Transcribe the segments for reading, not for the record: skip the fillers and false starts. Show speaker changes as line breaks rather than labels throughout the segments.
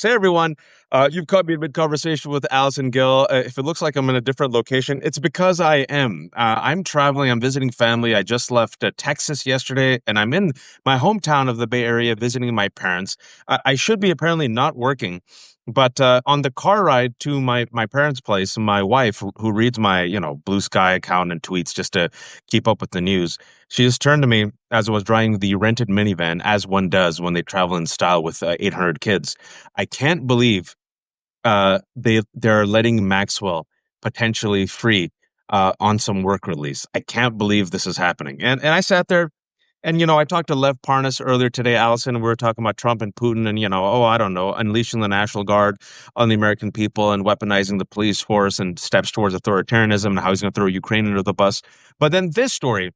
Hey everyone, you've caught me in mid-conversation with Allison Gill. If it looks like I'm in a different location, it's because I am. I'm traveling, I'm visiting family. I just left Texas yesterday, and I'm in my hometown of the Bay Area visiting my parents. I should be apparently not working, but on the car ride to my parents' place, my wife, who reads my, Blue Sky account and tweets just to keep up with the news, she just turned to me as I was driving the rented minivan, as one does when they travel in style with 800 kids. I can't believe they're letting Maxwell potentially free on some work release. I can't believe this is happening. And I sat there and I talked to Lev Parnas earlier today, Allison, and we were talking about Trump and Putin and I don't know, unleashing the National Guard on the American people and weaponizing the police force and steps towards authoritarianism and how he's going to throw Ukraine under the bus. But then this story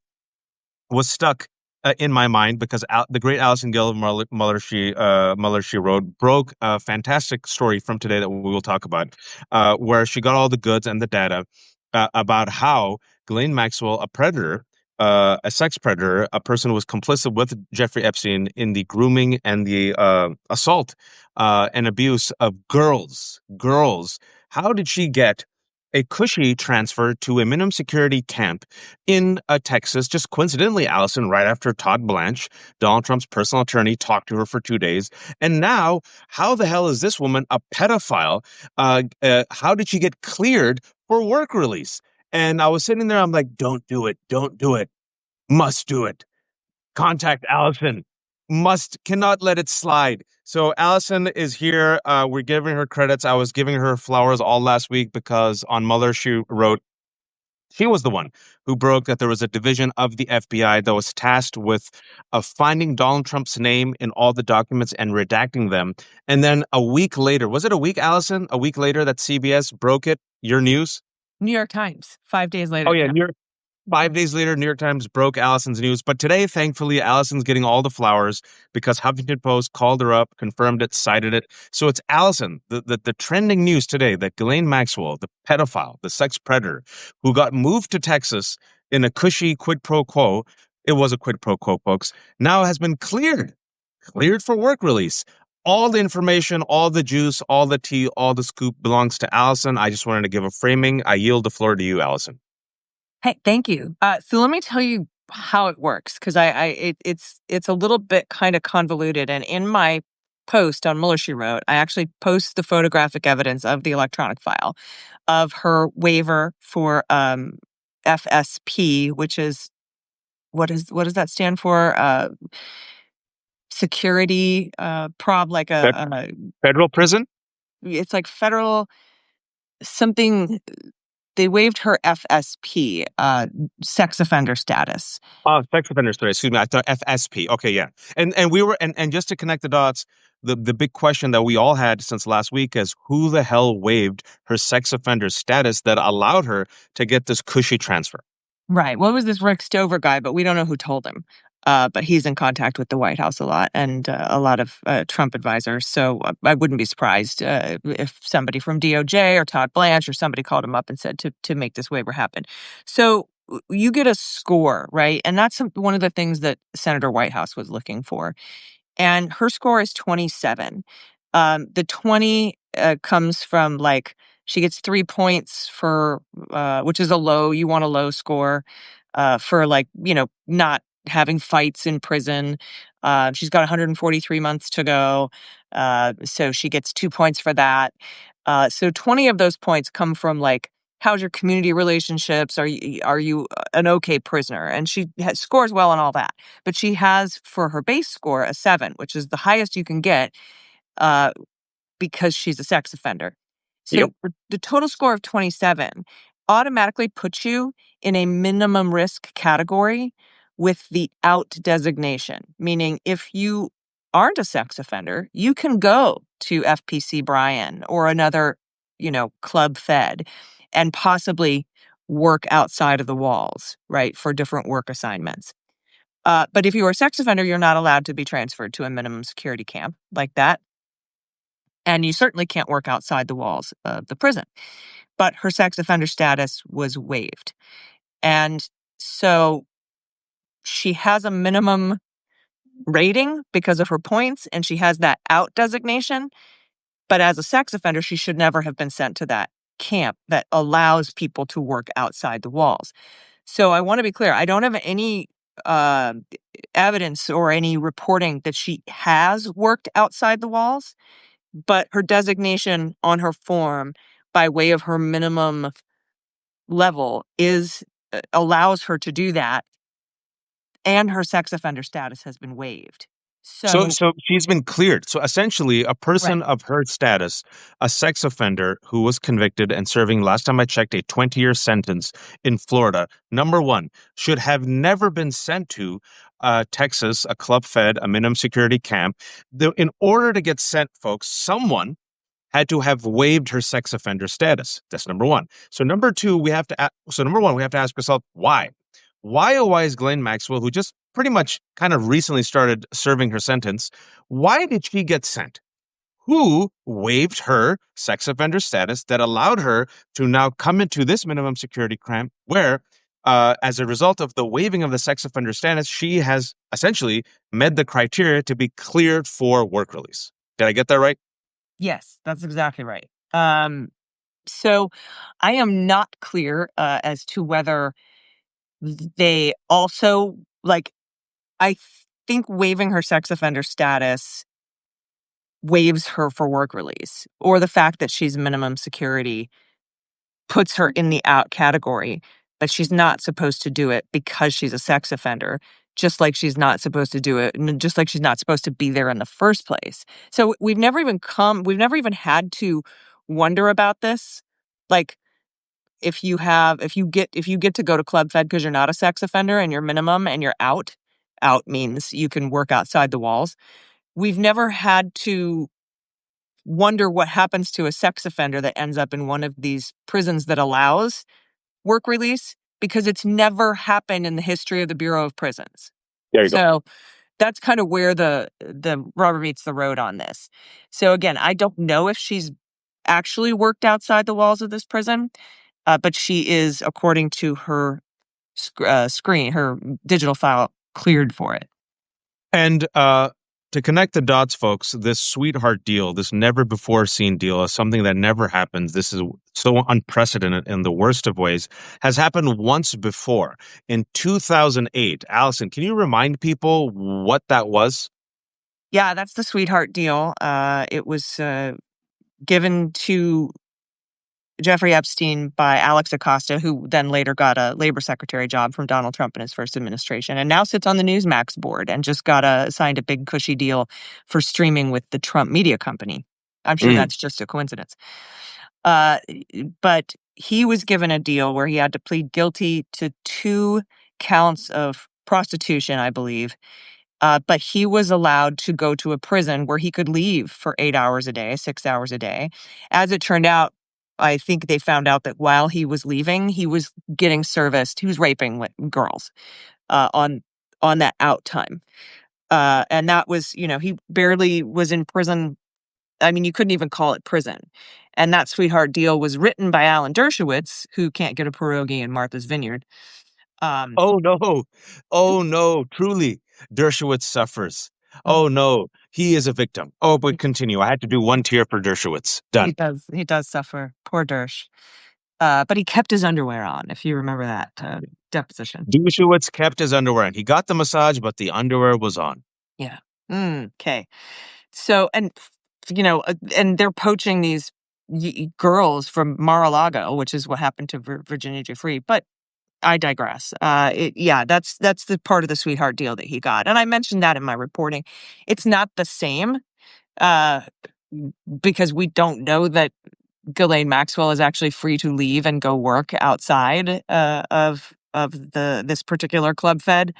was stuck in my mind because the great Allison Gill of Mueller, she wrote, broke a fantastic story from today that we will talk about, where she got all the goods and the data about how Ghislaine Maxwell, a predator, a sex predator, a person who was complicit with Jeffrey Epstein in the grooming and the assault and abuse of girls. Girls. How did she get a cushy transfer to a minimum security camp in Texas, just coincidentally, Allison, right after Todd Blanche, Donald Trump's personal attorney, talked to her for 2 days? And now, how the hell is this woman a pedophile? How did she get cleared for work release? And I was sitting there, I'm like, don't do it. Don't do it. Must do it. Contact Allison. Cannot let it slide. So Allison is here. We're giving her credits. I was giving her flowers all last week because on Mueller, she wrote, she was the one who broke that there was a division of the FBI that was tasked with finding Donald Trump's name in all the documents and redacting them. And then a week later, was it a week, Allison? A week later that CBS broke it? Your news?
New York Times, 5 days later.
Oh, yeah. 5 days later, New York Times broke Allison's news. But today, thankfully, Allison's getting all the flowers because Huffington Post called her up, confirmed it, cited it. So it's Allison, the trending news today that Ghislaine Maxwell, the pedophile, the sex predator, who got moved to Texas in a cushy quid pro quo, it was a quid pro quo, folks, now has been cleared for work release. All the information, all the juice, all the tea, all the scoop belongs to Allison. I just wanted to give a framing. I yield the floor to you, Allison.
Hey, thank you. So let me tell you how it works, because it's a little bit kind of convoluted. And in my post on Mueller, she wrote, I actually post the photographic evidence of the electronic file of her waiver for FSP, which is what does that stand for? Security like
Federal prison?
it's like federal something. They waived her FSP, sex offender status.
Oh, sex offender story. Excuse me. I thought FSP. Okay, yeah. And we were and just to connect the dots, the big question that we all had since last week is who the hell waived her sex offender status that allowed her to get this cushy transfer?
Right. What was this Rick Stover guy? But we don't know who told him. But he's in contact with the White House a lot and a lot of Trump advisors. So I wouldn't be surprised if somebody from DOJ or Todd Blanche or somebody called him up and said to make this waiver happen. So you get a score, right? And that's one of the things that Senator Whitehouse was looking for. And her score is 27. The 20 comes from she gets 3 points for, which is a low. You want a low score for not having fights in prison. She's got 143 months to go. So she gets 2 points for that. So 20 of those points come from how's your community relationships? Are you an okay prisoner? And she scores well on all that. But she has, for her base score, a 7, which is the highest you can get because she's a sex offender. So
Yep.
the total score of 27 automatically puts you in a minimum risk category with the out designation, meaning if you aren't a sex offender, you can go to FPC Bryan or another, club fed and possibly work outside of the walls, right, for different work assignments. But if you are a sex offender, you're not allowed to be transferred to a minimum security camp like that. And you certainly can't work outside the walls of the prison. But her sex offender status was waived. And so she has a minimum rating because of her points, and she has that out designation. But as a sex offender, she should never have been sent to that camp that allows people to work outside the walls. So I want to be clear. I don't have any uh, evidence or any reporting that she has worked outside the walls, but her designation on her form by way of her minimum level is allows her to do that, and her sex offender status has been waived.
So,
So
so she's been cleared. So essentially, a
right.
person of her status, a sex offender who was convicted and serving, last time I checked, a 20-year sentence in Florida, number one, should have never been sent to Texas, a club fed, a minimum security camp. In order to get sent, folks, someone had to have waived her sex offender status. That's number one. So number two, so number one, we have to ask ourselves why. Why is Ghislaine Maxwell, who just pretty much kind of recently started serving her sentence, why did she get sent? Who waived her sex offender status that allowed her to now come into this minimum security camp where, as a result of the waiving of the sex offender status, she has essentially met the criteria to be cleared for work release. Did I get that right?
Yes, that's exactly right. So I am not clear as to whether they also like. I think waiving her sex offender status waives her for work release, or the fact that she's minimum security puts her in the out category, but she's not supposed to do it because she's a sex offender, just like she's not supposed to do it, and just like she's not supposed to be there in the first place. So we've never even had to wonder about this. Like if you get to go to Club Fed because you're not a sex offender and you're minimum and you're out, out means you can work outside the walls. We've never had to wonder what happens to a sex offender that ends up in one of these prisons that allows work release because it's never happened in the history of the Bureau of Prisons.
There you go.
So that's kind of where the rubber meets the road on this. So again, I don't know if she's actually worked outside the walls of this prison, but she is, according to her her digital file, cleared for it.
And to connect the dots, folks, this sweetheart deal, this never before seen deal, is something that never happens. This is so unprecedented in the worst of ways, has happened once before in 2008. Allison, can you remind people what that was?
Yeah, that's the sweetheart deal. It was given to Jeffrey Epstein by Alex Acosta, who then later got a labor secretary job from Donald Trump in his first administration, and now sits on the Newsmax board and just signed a big cushy deal for streaming with the Trump media company. I'm sure
Mm.
that's just a coincidence. Uh, but he was given a deal where he had to plead guilty to 2 counts of prostitution, I believe. But he was allowed to go to a prison where he could leave for 8 hours a day, 6 hours a day. As it turned out, I think they found out that while he was leaving, he was getting serviced. He was raping girls on that out time, and that was, he barely was in prison. I mean, you couldn't even call it prison. And that sweetheart deal was written by Alan Dershowitz, who can't get a pierogi in Martha's Vineyard. Um,
Oh no. Oh no, truly. Dershowitz suffers.
mm,
Oh no, he is a victim. Oh, but continue. I had to do one tier for Dershowitz.
he
Done.
does. He does suffer. Poor Dersh. But he kept his underwear on, if you remember that deposition.
Dershowitz kept his underwear on. He got the massage, but the underwear was on.
Yeah. Okay. So, and they're poaching these girls from Mar-a-Lago, which is what happened to Virginia Giuffre. But I digress. Yeah, that's the part of the sweetheart deal that he got, and I mentioned that in my reporting. It's not the same uh, because we don't know that Ghislaine Maxwell is actually free to leave and go work outside of this particular club fed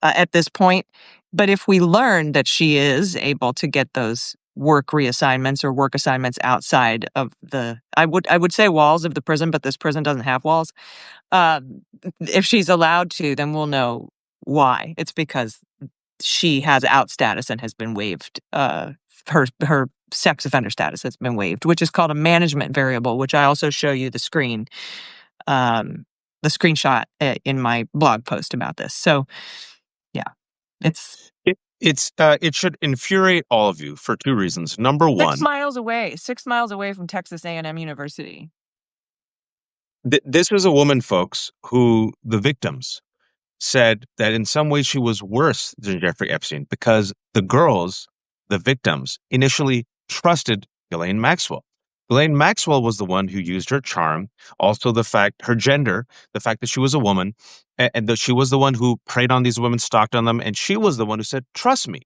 at this point. But if we learn that she is able to get those work reassignments or work assignments outside of I would say walls of the prison, but this prison doesn't have walls. If she's allowed to, then we'll know why. It's because she has out status and has been waived. Her sex offender status has been waived, which is called a management variable, which I also show you the screenshot in my blog post about this. So yeah, it's
It should infuriate all of you for two reasons. Number one,
6 miles away from Texas A&M University.
This was a woman, folks, who the victims said that in some ways she was worse than Jeffrey Epstein because the girls, the victims, initially trusted Ghislaine Maxwell. Ghislaine Maxwell was the one who used her charm, also her gender, the fact that she was a woman, and that she was the one who preyed on these women, stalked on them, and she was the one who said, "Trust me.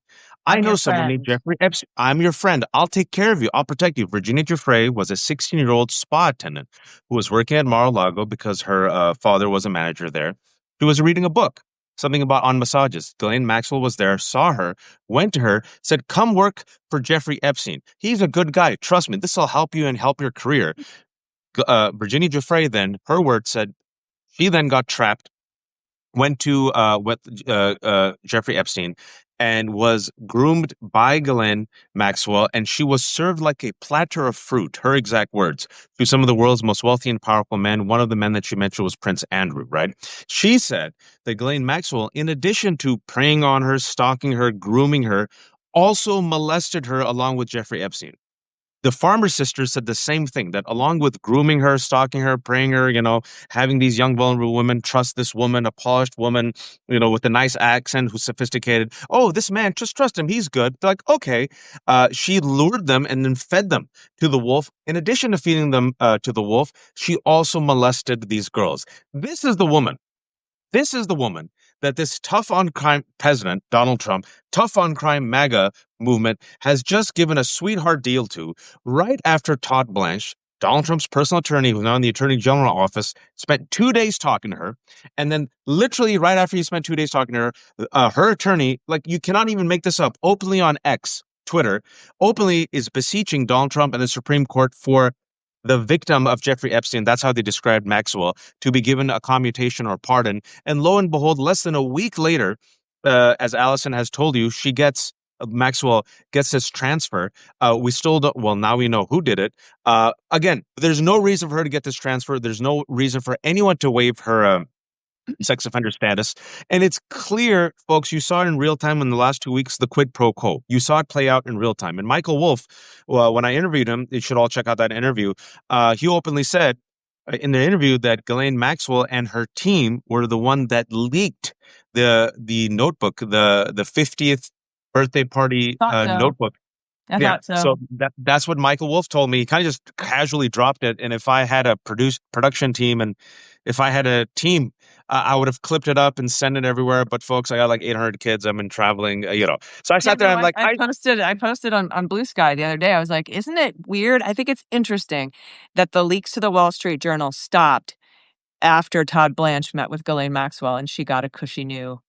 I
I'm
know
your
someone named
friend.
Jeffrey Epstein. I'm your friend. I'll take care of you. I'll protect you." Virginia Giuffre was a 16-year-old spa attendant who was working at Mar-a-Lago because her father was a manager there. She was reading a book, something about on massages. Ghislaine Maxwell was there, saw her, went to her, said, "Come work for Jeffrey Epstein. He's a good guy. Trust me, this will help you and help your career." Virginia Giuffre then, her word said, she then got trapped, went to Jeffrey Epstein, and was groomed by Ghislaine Maxwell, and she was served like a platter of fruit, her exact words, to some of the world's most wealthy and powerful men. One of the men that she mentioned was Prince Andrew, right? She said that Ghislaine Maxwell, in addition to preying on her, stalking her, grooming her, also molested her along with Jeffrey Epstein. The farmer sisters said the same thing, that along with grooming her, stalking her, praying her, having these young, vulnerable women trust this woman, a polished woman, with a nice accent who's sophisticated. "Oh, this man, just trust him. He's good." They're like, okay. She lured them and then fed them to the wolf. In addition to feeding them to the wolf, she also molested these girls. This is the woman. This is the woman that this tough on crime president, Donald Trump, tough on crime MAGA movement has just given a sweetheart deal to right after Todd Blanche, Donald Trump's personal attorney, who's now in the Attorney General office, spent 2 days talking to her. And then literally right after he spent 2 days talking to her, her attorney, like you cannot even make this up, openly on X, Twitter, openly is beseeching Donald Trump and the Supreme Court for the victim of Jeffrey Epstein, that's how they described Maxwell, to be given a commutation or pardon. And lo and behold, less than a week later, as Allison has told you, Maxwell gets this transfer. We still don't, well, now we know who did it. Again, there's no reason for her to get this transfer. There's no reason for anyone to waive her sex offender status. And it's clear, folks, you saw it in real time in the last 2 weeks, the quid pro quo. You saw it play out in real time. And Michael Wolff, well, when I interviewed him, you should all check out that interview. He openly said in the interview that Ghislaine Maxwell and her team were the one that leaked the notebook, the 50th birthday party
Thought so.
notebook.
I
Yeah,
thought so.
so that's what Michael Wolff told me. He kind of just casually dropped it. And if I had a production team and if I had a team, I would have clipped it up and sent it everywhere. But folks, I got like 800 kids. I've been traveling. So I sat there. I'm like,
I posted on Blue Sky the other day. I was like, isn't it weird? I think it's interesting that the leaks to the Wall Street Journal stopped after Todd Blanche met with Ghislaine Maxwell and she got a cushy new.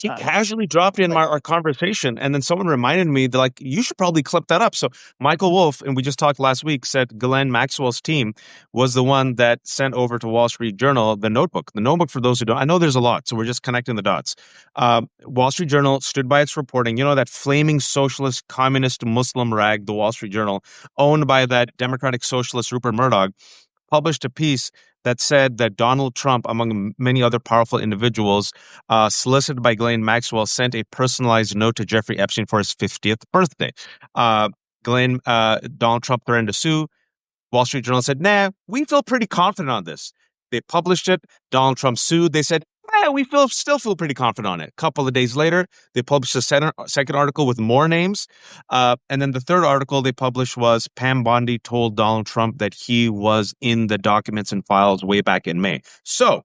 he casually dropped in our conversation, and then someone reminded me that like you should probably clip that up. So Michael Wolff, and we just talked last week, said Ghislaine Maxwell's team was the one that sent over to Wall Street Journal the notebook. The notebook, for those who don't, I know there's a lot, so we're just connecting the dots. Wall Street Journal stood by its reporting. You know that flaming socialist, communist, Muslim rag, the Wall Street Journal, owned by that Democratic socialist Rupert Murdoch, published a piece that said that Donald Trump, among many other powerful individuals, solicited by Ghislaine Maxwell, sent a personalized note to Jeffrey Epstein for his 50th birthday. Donald Trump threatened to sue. Wall Street Journal said, "Nah, we feel pretty confident on this." They published it. Donald Trump sued. They said, we still feel pretty confident on it. A couple of days later, they published a second article with more names. And then the third article they published was Pam Bondi told Donald Trump that he was in the documents and files way back in May. So,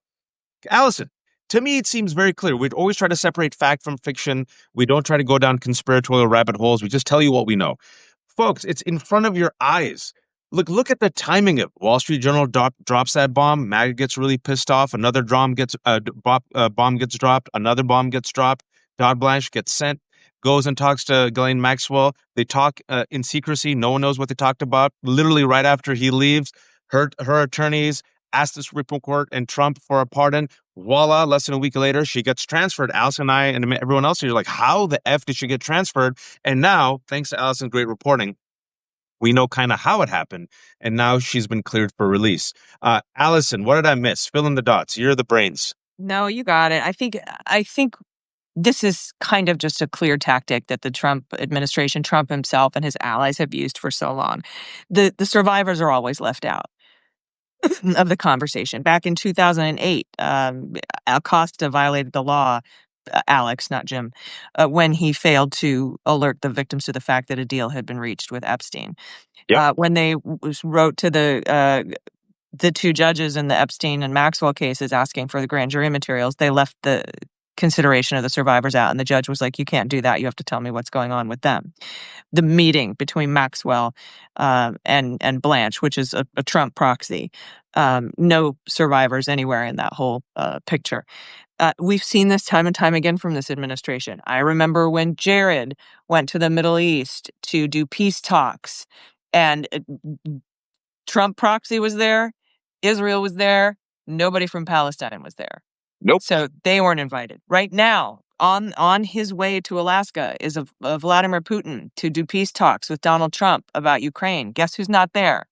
Allison, to me, it seems very clear. We'd always try to separate fact from fiction. We don't try to go down conspiratorial rabbit holes. We just tell you what we know. Folks, it's in front of your eyes. Look at the timing of it. Wall Street Journal drops that bomb. MAGA gets really pissed off. Another bomb gets dropped. Another bomb gets dropped. Todd Blanche gets sent. Goes and talks to Ghislaine Maxwell. They talk in secrecy. No one knows what they talked about. Literally right after he leaves, her attorneys ask the Supreme Court and Trump for a pardon. Voila! Less than a week later, she gets transferred. Allison and I and everyone else here are like, how the F did she get transferred? And now, thanks to Allison's great reporting, we know kind of how it happened, and now she's been cleared for release. Allison, what did I miss? Fill in the dots. You're the brains.
No, you got it. I think this is kind of just a clear tactic that the Trump administration, Trump himself and his allies have used for so long. The survivors are always left out of the conversation. Back in 2008, Acosta violated the law, Alex, not Jim, when he failed to alert the victims to the fact that a deal had been reached with Epstein.
Yep.
When they wrote to the two judges in the Epstein and Maxwell cases asking for the grand jury materials, they left the consideration of the survivors out, and the judge was like, "You can't do that. You have to tell me what's going on with them." The meeting between Maxwell and Blanche, which is a Trump proxy, no survivors anywhere in that whole picture. We've seen this time and time again from this administration. I remember when Jared went to the Middle East to do peace talks, and Trump proxy was there, Israel was there, nobody from Palestine was there.
Nope.
So they weren't invited. Right now, on his way to Alaska is a Vladimir Putin to do peace talks with Donald Trump about Ukraine. Guess who's not there?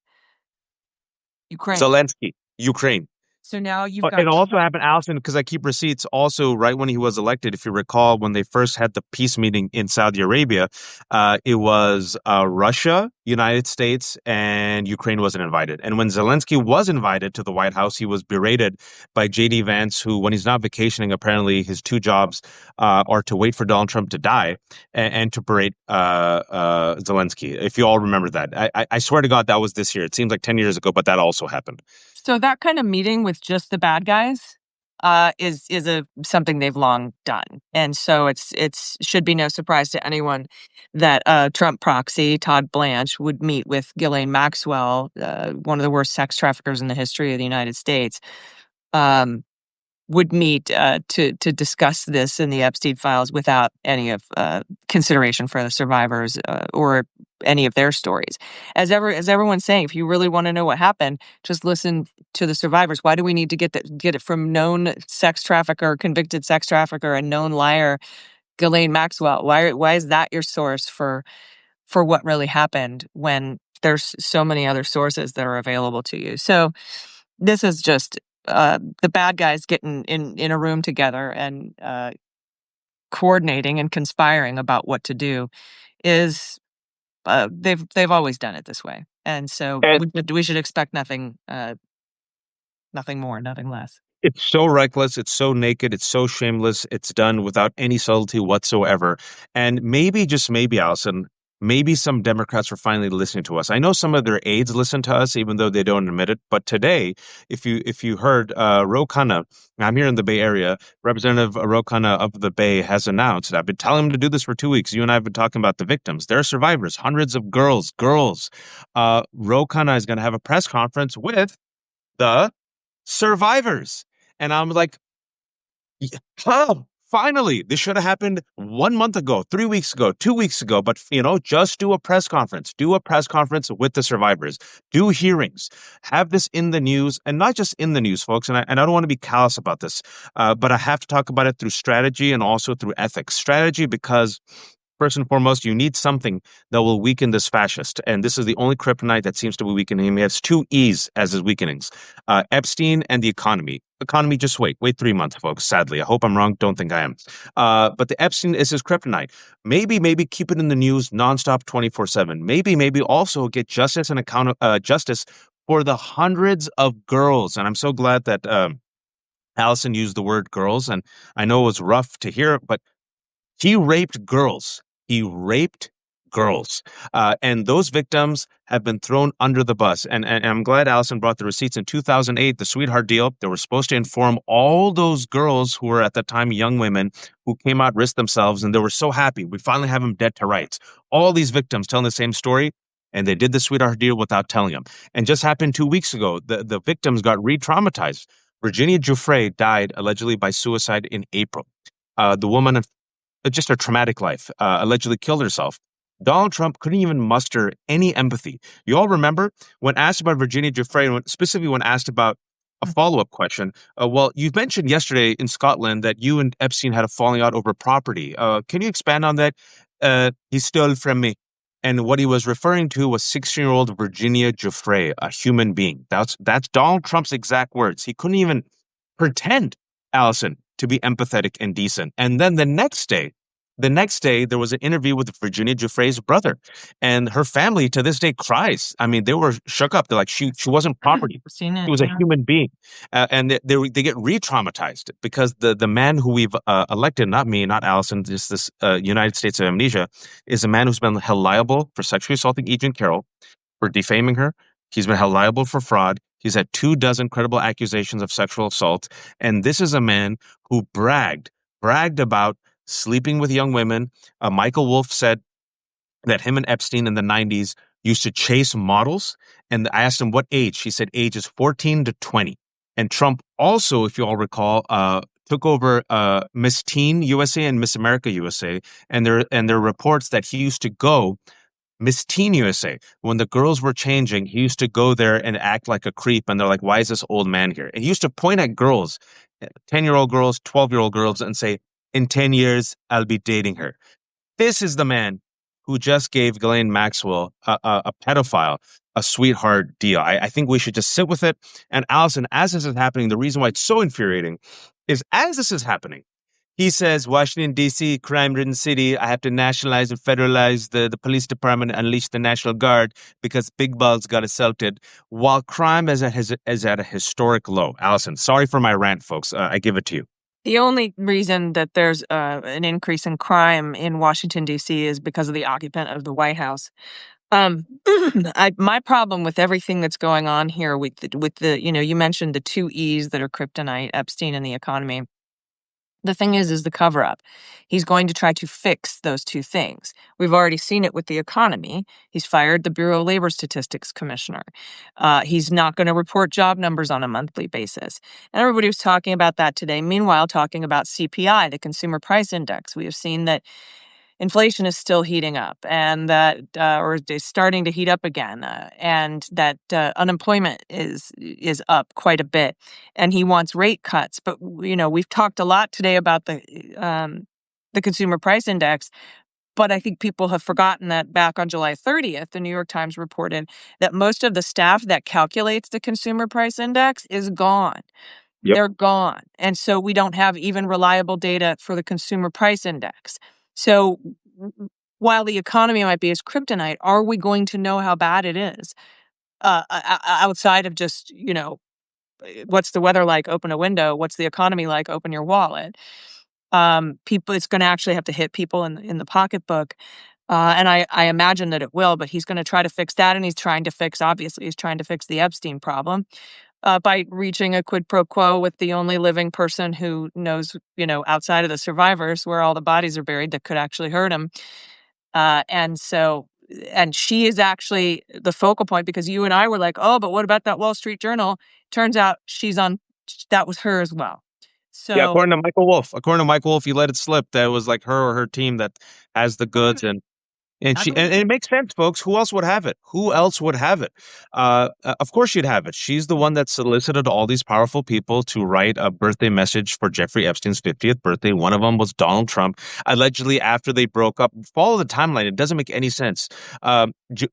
Ukraine.
Zelensky, Ukraine.
So now you've got
It also happened, Allison, because I keep receipts. Also, right when he was elected, if you recall, when they first had the peace meeting in Saudi Arabia, it was Russia, United States, and Ukraine wasn't invited. And when Zelensky was invited to the White House, he was berated by J.D. Vance, who, when he's not vacationing, apparently his two jobs are to wait for Donald Trump to die and to berate Zelensky. If you all remember that, I swear to God, that was this year. It seems like 10 years ago, but that also happened.
So that kind of meeting with just the bad guys is something they've long done, and so it's should be no surprise to anyone that Trump proxy Todd Blanche would meet with Ghislaine Maxwell, one of the worst sex traffickers in the history of the United States. Would meet to discuss this in the Epstein files without any of consideration for the survivors or any of their stories. As everyone's saying, if you really want to know what happened, just listen to the survivors. Why do we need to get it from known sex trafficker, convicted sex trafficker, and known liar Ghislaine Maxwell? Why is that your source for what really happened when there's so many other sources that are available to you? So this is just the bad guys getting in a room together and coordinating and conspiring about what to do. Is they've always done it this way, and so we should expect nothing more, nothing less.
It's so reckless. It's so naked. It's so shameless. It's done without any subtlety whatsoever. And maybe, just maybe, Allison, maybe some Democrats are finally listening to us. I know some of their aides listen to us, even though they don't admit it. But today, if you heard, Ro Khanna, I'm here in the Bay Area, Representative Ro Khanna of the Bay has announced, I've been telling him to do this for 2 weeks. You and I have been talking about the victims. There are survivors, hundreds of girls. Ro Khanna is going to have a press conference with the survivors. And I'm like, how? Finally, this should have happened 1 month ago, 3 weeks ago, 2 weeks ago. But, just do a press conference. Do a press conference with the survivors. Do hearings. Have this in the news, and not just in the news, folks. And I don't want to be callous about this, but I have to talk about it through strategy and also through ethics. Strategy, because first and foremost, you need something that will weaken this fascist. And this is the only kryptonite that seems to be weakening him. He has two E's as his weakenings, Epstein and the economy. Economy, just wait 3 months, folks. Sadly, I hope I'm wrong. Don't think I am. But the Epstein is his kryptonite. Maybe keep it in the news nonstop 24/7. Maybe also get justice and justice for the hundreds of girls. And I'm so glad that Allison used the word girls. And I know it was rough to hear, but he raped girls. He raped girls. And those victims have been thrown under the bus. And I'm glad Allison brought the receipts. In 2008, the sweetheart deal, they were supposed to inform all those girls who were at the time young women who came out, risked themselves, and they were so happy. We finally have them dead to rights. All these victims telling the same story, and they did the sweetheart deal without telling them. And just happened 2 weeks ago, the victims got re-traumatized. Virginia Giuffre died allegedly by suicide in April. The woman, just a traumatic life, allegedly killed herself. Donald Trump couldn't even muster any empathy. You all remember when asked about Virginia Giuffre, specifically when asked about a follow-up question, well, you mentioned yesterday in Scotland that you and Epstein had a falling out over property. Can you expand on that? He stole from me. And what he was referring to was 16-year-old Virginia Giuffre, a human being. That's Donald Trump's exact words. He couldn't even pretend, Allison, to be empathetic and decent. And then the next day, there was an interview with Virginia Giuffre's brother, and her family to this day cries. I mean, they were shook up. They're like, she wasn't property.
Seen
She
it,
was a
yeah.
human being, and they get re-traumatized because the man who we've elected, not me, not Allison, just this United States of Amnesia, is a man who's been held liable for sexually assaulting Agent Carroll, for defaming her. He's been held liable for fraud. He's had 24 credible accusations of sexual assault. And this is a man who bragged about sleeping with young women. Michael Wolff said that him and Epstein in the 90s used to chase models. And I asked him what age. He said age is 14 to 20. And Trump also, if you all recall, took over Miss Teen USA and Miss America USA. And there are reports that he used to go Miss Teen USA. When the girls were changing, he used to go there and act like a creep. And they're like, why is this old man here? And he used to point at girls, 10-year-old girls, 12-year-old girls, and say, in 10 years, I'll be dating her. This is the man who just gave Ghislaine Maxwell, a pedophile, a sweetheart deal. I think we should just sit with it. And Allison, as this is happening, the reason why it's so infuriating is as this is happening, he says, Washington, D.C., crime-ridden city. I have to nationalize and federalize the police department, unleash the National Guard because big balls got assaulted, while crime is at a historic low. Allison, sorry for my rant, folks. I give it to you.
The only reason that there's an increase in crime in Washington, D.C. is because of the occupant of the White House. My problem with everything that's going on here with the you mentioned the two E's that are kryptonite, Epstein and the economy. The thing is the cover up. He's going to try to fix those two things. We've already seen it with the economy. He's fired the Bureau of Labor Statistics commissioner. He's not going to report job numbers on a monthly basis. And everybody was talking about that today. Meanwhile, talking about CPI, the Consumer Price Index. We have seen that inflation is still heating up, and that or is starting to heat up again, and that unemployment is up quite a bit, and he wants rate cuts. But we've talked a lot today about the consumer price index, but I think people have forgotten that back on July 30th, the New York Times reported that most of the staff that calculates the consumer price index is gone.
Yep.
They're gone. And so we don't have even reliable data for the consumer price index. So while the economy might be as kryptonite, are we going to know how bad it is outside of just, what's the weather like? Open a window. What's the economy like? Open your wallet. It's going to actually have to hit people in the pocketbook. And I imagine that it will, but he's going to try to fix that. And he's trying to fix the Epstein problem. By reaching a quid pro quo with the only living person who knows, outside of the survivors where all the bodies are buried that could actually hurt him. And she is actually the focal point because you and I were like, oh, but what about that Wall Street Journal? Turns out that was her as well. So
Yeah, according to Michael Wolff, he let it slip. That it was like her or her team that has the goods, and it makes sense, folks. Who else would have it? Who else would have it? Of course she'd have it. She's the one that solicited all these powerful people to write a birthday message for Jeffrey Epstein's 50th birthday. One of them was Donald Trump. Allegedly, after they broke up, follow the timeline. It doesn't make any sense.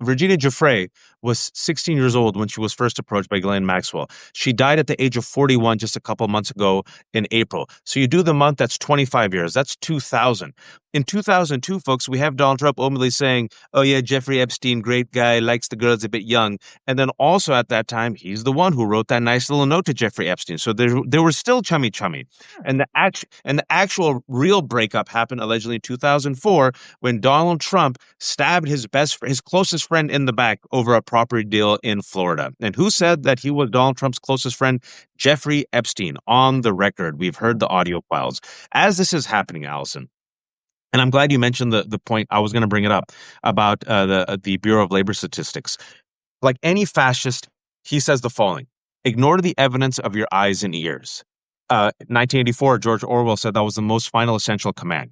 Virginia Giuffre was 16 years old when she was first approached by Ghislaine Maxwell. She died at the age of 41 just a couple months ago in April. So you do the month, that's 25 years. That's 2000. In 2002, folks, we have Donald Trump openly saying, oh yeah, Jeffrey Epstein, great guy, likes the girls a bit young. And then also at that time, he's the one who wrote that nice little note to Jeffrey Epstein. So they were still chummy. And the actual real breakup happened allegedly in 2004 when Donald Trump stabbed his closest friend in the back over a property deal in Florida. And who said that he was Donald Trump's closest friend? Jeffrey Epstein, on the record. We've heard the audio files. As this is happening, Allison, and I'm glad you mentioned the point. I was going to bring it up about the Bureau of Labor Statistics. Like any fascist, he says the following: ignore the evidence of your eyes and ears. 1984, George Orwell said that was the most final essential command.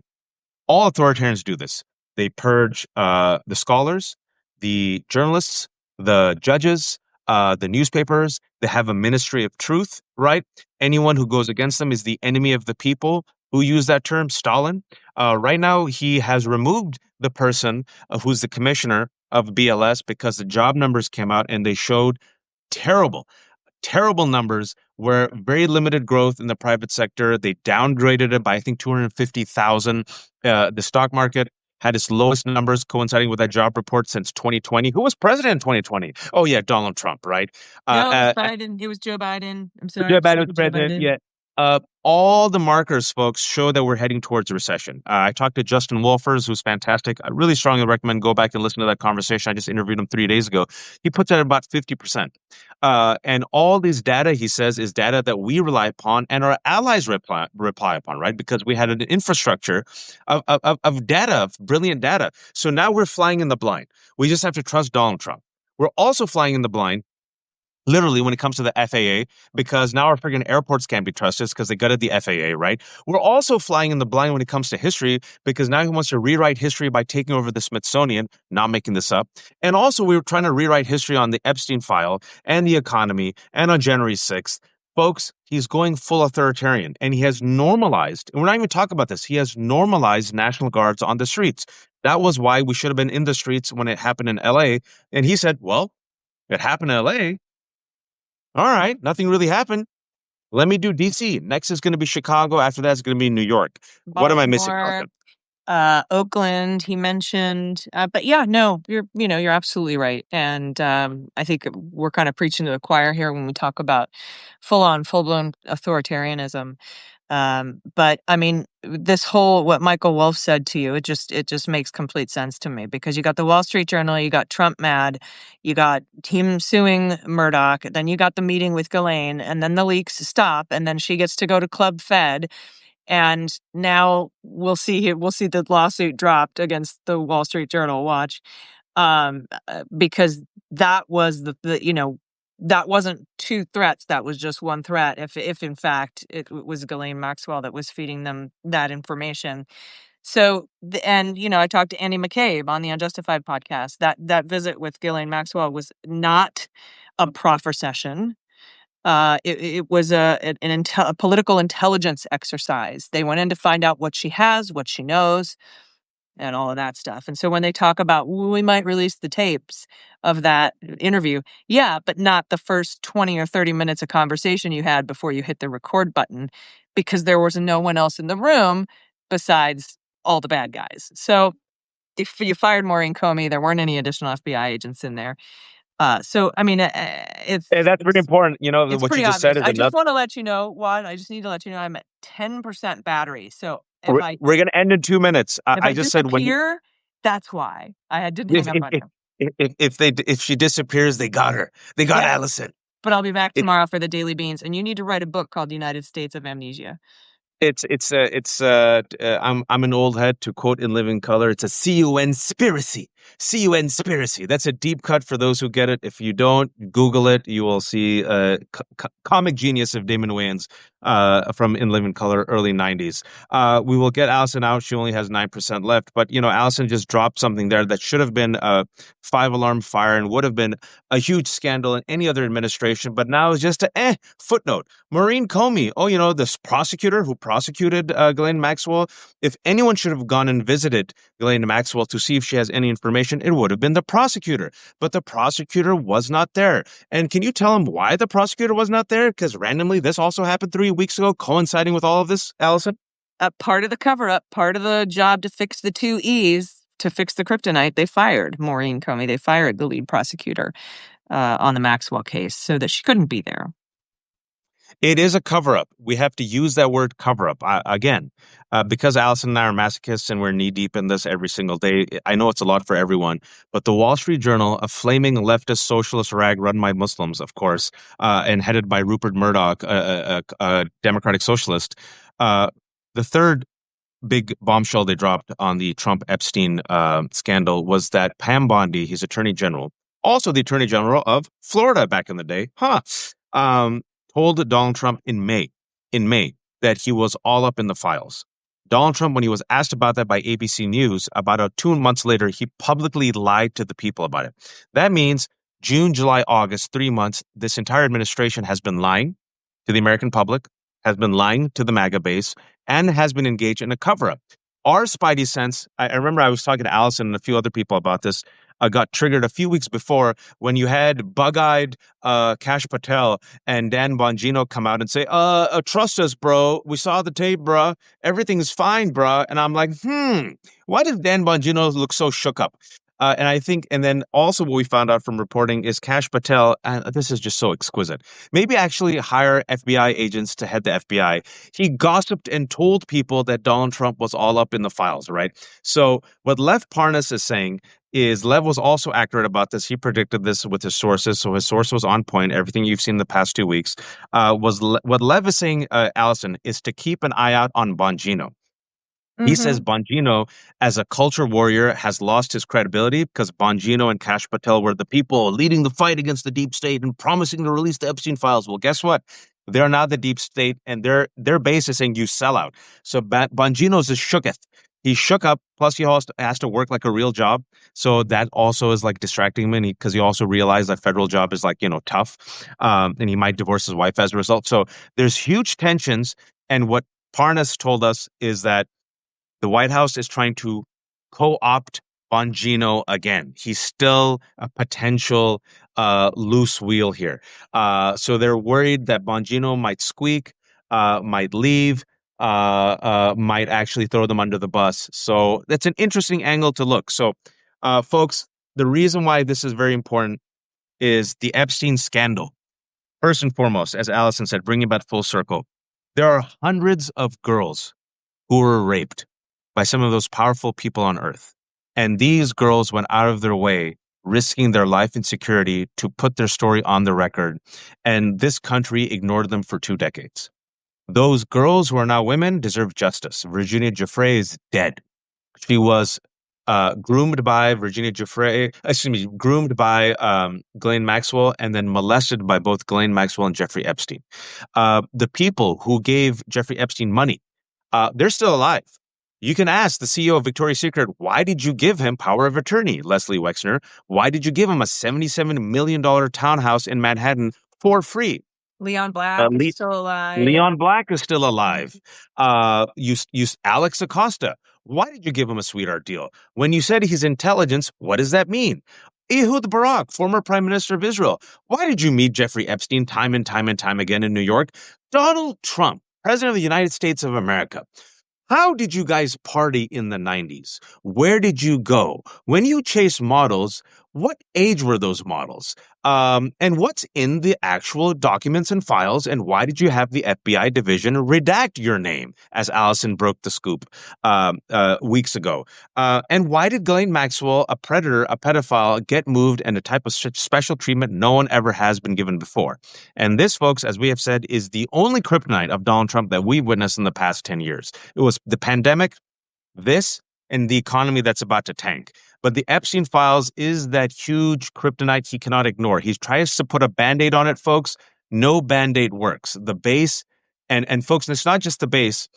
All authoritarians do this. They purge the scholars, the journalists, the judges, the newspapers. They have a ministry of truth, right? Anyone who goes against them is the enemy of the people. Who used that term? Stalin. Right now, he has removed the person who's the commissioner of BLS because the job numbers came out and they showed terrible terrible numbers where very limited growth in the private sector. They downgraded it by, I think, 250,000. The stock market had its lowest numbers coinciding with that job report since 2020. Who was president in 2020? Oh, yeah, Donald Trump, right?
No, it was Biden. It was Joe Biden. I'm sorry.
Joe Biden was
Joe
president.
Biden.
Yeah. All the markers, folks, show that we're heading towards a recession. I talked to Justin Wolfers, who's fantastic. I really strongly recommend go back and listen to that conversation. I just interviewed him 3 days ago. He puts it at about 50%. And all these data, he says, is data that we rely upon and our allies reply upon, right? Because we had an infrastructure of data, of brilliant data. So now we're flying in the blind. We just have to trust Donald Trump. We're also flying in the blind literally when it comes to the FAA, because now our friggin' airports can't be trusted because they gutted the FAA, right? We're also flying in the blind when it comes to history because now he wants to rewrite history by taking over the Smithsonian, not making this up. And also we were trying to rewrite history on the Epstein file and the economy and on January 6th. Folks, he's going full authoritarian and he has normalized, and we're not even talking about this, he has normalized National Guards on the streets. That was why we should have been in the streets when it happened in LA. And he said, well, it happened in LA. All right, nothing really happened. Let me do DC. Next is going to be Chicago. After that, it's going to be New York. What am I missing,
Baltimore,
Allison?
Oakland, he mentioned. But yeah, no, you're absolutely right. And I think we're kind of preaching to the choir here when we talk about full-blown authoritarianism. But I mean, this whole what Michael Wolff said to you, it just makes complete sense to me because you got the Wall Street Journal, you got Trump mad, you got him suing Murdoch, then you got the meeting with Ghislaine, and then the leaks stop, and then she gets to go to Club Fed, and now we'll see the lawsuit dropped against the Wall Street Journal. Watch, because that was that wasn't two threats. That was just one threat. If in fact it was Ghislaine Maxwell that was feeding them that information. So, and I talked to Andy McCabe on the Unjustified podcast. That visit with Ghislaine Maxwell was not a proffer session. It was a political intelligence exercise. They went in to find out what she has, what she knows, and all of that stuff. And so when they talk about, "Well, we might release the tapes of that interview," yeah, but not the first 20 or 30 minutes of conversation you had before you hit the record button, because there was no one else in the room besides all the bad guys. So if you fired Maureen Comey, there weren't any additional FBI agents in there. So I mean, it's
And that's pretty important.
it's
What you
pretty
just said
obvious.
is
I just
another.
want to let you know, Juan. I just need to let you know I'm at 10% battery. So
We're going to end in 2 minutes.
if
I
I
just said
disappear, that's why I didn't
if
hang up on you.
if she disappears, they got her. They got
Yeah.
Allison.
But I'll be back
It,
tomorrow for the Daily Beans, and you need to write a book called United States of Amnesia.
I'm an old head, to quote In Living Color. It's a CUNspiracy. CUNspiracy. That's a deep cut for those who get it. If you don't, Google it. You will see comic genius of Damon Wayans from In Living Color, early 90s. We will get Allison out. She only has 9% left. But, Allison just dropped something there that should have been a 5-alarm fire and would have been a huge scandal in any other administration. But now it's just a footnote. Maureen Comey. Oh, this prosecutor who prosecuted Ghislaine Maxwell. If anyone should have gone and visited Ghislaine Maxwell to see if she has any information, it would have been the prosecutor. But the prosecutor was not there. And can you tell him why the prosecutor was not there? Because randomly, this also happened 3 weeks ago, coinciding with all of this, Allison?
Part of the cover-up, part of the job to fix the two E's, to fix the kryptonite, they fired Maureen Comey. They fired the lead prosecutor on the Maxwell case so that she couldn't be there.
It is a cover-up. We have to use that word cover-up. Again, because Allison and I are masochists and we're knee-deep in this every single day, I know it's a lot for everyone, but the Wall Street Journal, a flaming leftist socialist rag run by Muslims, of course, and headed by Rupert Murdoch, a democratic socialist, the third big bombshell they dropped on the Trump Epstein scandal was that Pam Bondi, his attorney general, also the attorney general of Florida back in the day, told Donald Trump in May that he was all up in the files. Donald Trump, when he was asked about that by ABC News, about 2 months later, he publicly lied to the people about it. That means June, July, August, 3 months, this entire administration has been lying to the American public, has been lying to the MAGA base, and has been engaged in a cover-up. Our spidey sense, I remember I was talking to Allison and a few other people about this. got triggered a few weeks before when you had bug-eyed Kash Patel and Dan Bongino come out and say, trust us, bro. We saw the tape, bro. Everything's fine, bro. And I'm like, why does Dan Bongino look so shook up? And I think, and then also what we found out from reporting is Kash Patel, and this is just so exquisite, maybe actually hire FBI agents to head the FBI. He gossiped and told people that Donald Trump was all up in the files, right? So what Lev Parnas is saying is Lev was also accurate about this. He predicted this with his sources, so his source was on point. Everything you've seen the past 2 weeks what Lev is saying, Allison, is to keep an eye out on Bongino. He says Bongino, as a culture warrior, has lost his credibility because Bongino and Kash Patel were the people leading the fight against the deep state and promising to release the Epstein files. Well, guess what? They're not the deep state, and their base is saying you sell out. So Bongino's is shooketh. He's shook up. Plus, he also has to work like a real job. So that also is like distracting him because he also realized that federal job is like, tough. And he might divorce his wife as a result. So there's huge tensions. And what Parnas told us is that the White House is trying to co-opt Bongino again. He's still a potential loose wheel here. So they're worried that Bongino might squeak, might leave, might actually throw them under the bus. So that's an interesting angle to look. So, folks, the reason why this is very important is the Epstein scandal. First and foremost, as Allison said, bringing it back full circle, there are hundreds of girls who were raped by some of those powerful people on earth. And these girls went out of their way, risking their life and security to put their story on the record. And this country ignored them for 2 decades. Those girls who are now women deserve justice. Virginia Giuffre is dead. She was groomed by Ghislaine Maxwell and then molested by both Ghislaine Maxwell and Jeffrey Epstein. The people who gave Jeffrey Epstein money, they're still alive. You can ask the CEO of Victoria's Secret, why did you give him power of attorney, Leslie Wexner? Why did you give him a $77 million townhouse in Manhattan for free?
Leon Black is still alive.
Leon Black is still alive. Alex Acosta. Why did you give him a sweetheart deal? When you said he's intelligence, what does that mean? Ehud Barak, former Prime Minister of Israel. Why did you meet Jeffrey Epstein time and time and time again in New York? Donald Trump, President of the United States of America. How did you guys party in the 90s? Where did you go? When you chase models, what age were those models? And what's in the actual documents and files? And why did you have the FBI division redact your name, as Allison broke the scoop weeks ago? And why did Ghislaine Maxwell, a predator, a pedophile, get moved and a type of special treatment no one ever has been given before? And this, folks, as we have said, is the only kryptonite of Donald Trump that we've witnessed in the past 10 years. It was the pandemic, this, and the economy that's about to tank. But the Epstein files is that huge kryptonite he cannot ignore. He tries to put a Band-Aid on it, folks. No Band-Aid works. The base, and folks, it's not just the base.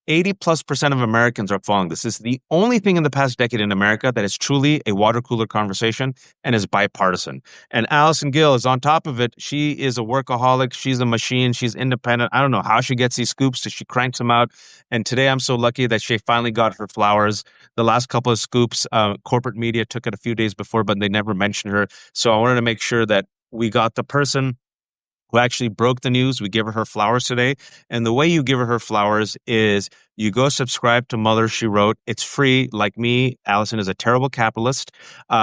80+% of Americans are following this. This is the only thing in the past decade in America that is truly a water cooler conversation and is bipartisan. And Allison Gill is on top of it. She is a workaholic. She's a machine. She's independent. I don't know how she gets these scoops, so she cranks them out. And today I'm so lucky that she finally got her flowers. The last couple of scoops, corporate media took it a few days before, but they never mentioned her. So I wanted to make sure that we got the person who actually broke the news. We give her flowers today. And the way you give her flowers is you go subscribe to Mueller, She Wrote. It's free. Like me, Allison is a terrible capitalist.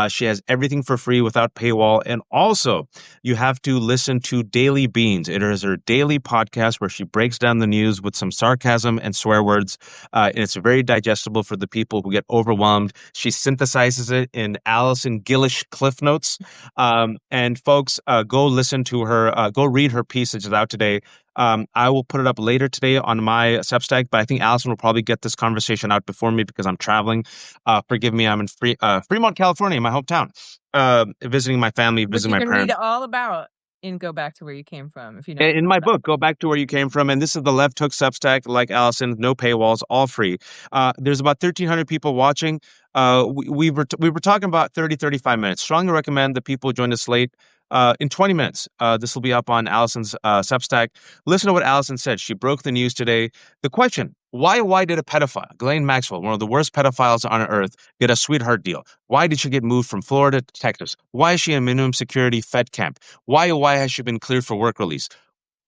She has everything for free without paywall. And also, you have to listen to Daily Beans. It is her daily podcast where she breaks down the news with some sarcasm and swear words. And it's very digestible for the people who get overwhelmed. She synthesizes it in Allison Gillish Cliff Notes. And folks, go listen to her, go read her piece that is out today. I will put it up later today on my Substack, but I think Allison will probably get this conversation out before me because I'm traveling. Forgive me, I'm in Fremont, California, my hometown, visiting my family, visiting my parents.
You can read all about and go back to where you came from. If you know
in my book, Go Back to Where You Came From. And this is the Left Hook Substack, like Allison, no paywalls, all free. There's about 1,300 people watching. We were talking about 35 minutes. Strongly recommend that people join us late. In 20 minutes, this will be up on Allison's Substack. Listen to what Allison said. She broke the news today. The question, Why did a pedophile, Ghislaine Maxwell, one of the worst pedophiles on earth, get a sweetheart deal? Why did she get moved from Florida to Texas? Why is she in minimum security Fed camp? Why has she been cleared for work release?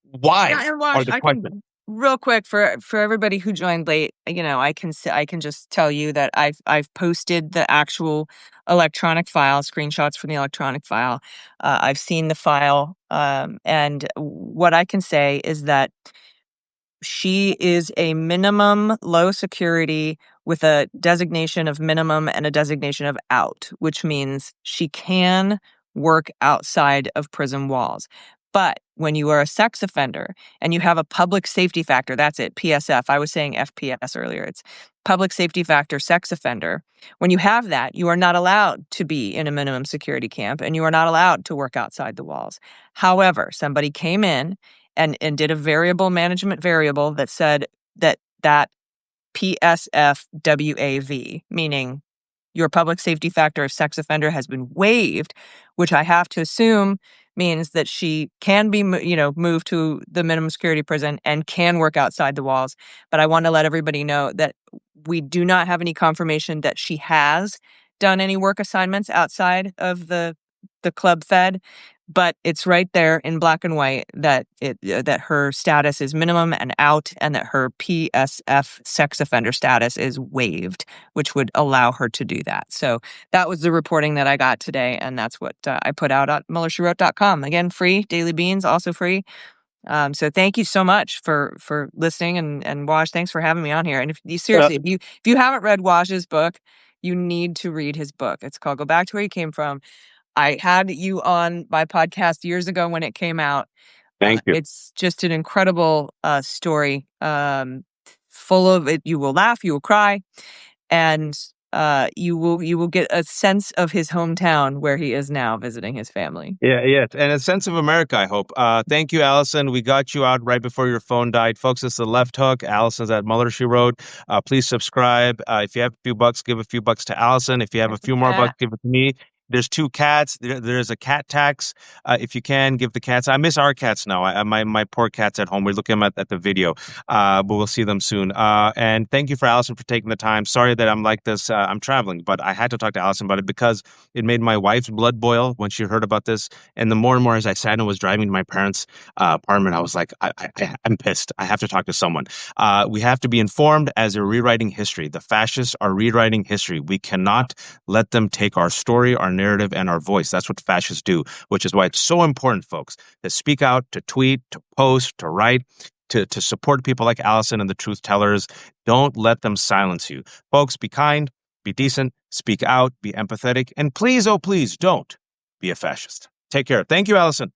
Why
Yeah, and
are
Wash,
the
I
questions?
can real quick for everybody who joined late, I can just tell you that I've posted the actual electronic file, screenshots from the electronic file. I've seen the file, and what I can say is that she is a minimum low security with a designation of minimum and a designation of out, which means she can work outside of prison walls. But when you are a sex offender and you have a public safety factor, that's it, PSF. I was saying FPS earlier. It's public safety factor sex offender. When you have that, you are not allowed to be in a minimum security camp and you are not allowed to work outside the walls. However, somebody came in and did a variable management variable that said that PSFWAV, meaning your public safety factor of sex offender has been waived, which I have to assume means that she can be, moved to the minimum security prison and can work outside the walls. But I want to let everybody know that we do not have any confirmation that she has done any work assignments outside of the club fed, but it's right there in black and white that that her status is minimum and out, and that her PSF sex offender status is waived, which would allow her to do that. So that was the reporting that I got today, and that's what I put out at MuellerSheWrote.com. Again, free. Daily Beans also free. So thank you so much for listening, and Wash, thanks for having me on here. And if you seriously, if you haven't read Wash's book, you need to read his book. It's called Go Back to Where You Came From. I had you on my podcast years ago when it came out.
Thank you.
It's just an incredible story, full of it. You will laugh, you will cry, and you will get a sense of his hometown where he is now visiting his family.
Yeah, and a sense of America, I hope. Thank you, Allison. We got you out right before your phone died. Folks, it's The Left Hook. Allison's at Mueller, She Wrote. Please subscribe. If you have a few bucks, give a few bucks to Allison. If you have a few more bucks, give it to me. There's 2 cats. There's a cat tax. If you can, give the cats. I miss our cats now. My poor cats at home. We're looking at the video, but we'll see them soon. And thank you for Allison for taking the time. Sorry that I'm like this. I'm traveling, but I had to talk to Allison about it because it made my wife's blood boil when she heard about this. And the more and more as I sat and was driving to my parents' apartment, I was like, I'm pissed. I have to talk to someone. We have to be informed as they're rewriting history. The fascists are rewriting history. We cannot let them take our story, our narrative, and our voice. That's what fascists do, which is why it's so important, folks, to speak out, to tweet, to post, to write, to support people like Allison and the truth tellers. Don't let them silence you. Folks, be kind, be decent, speak out, be empathetic, and please, oh please, don't be a fascist. Take care. Thank you, Allison.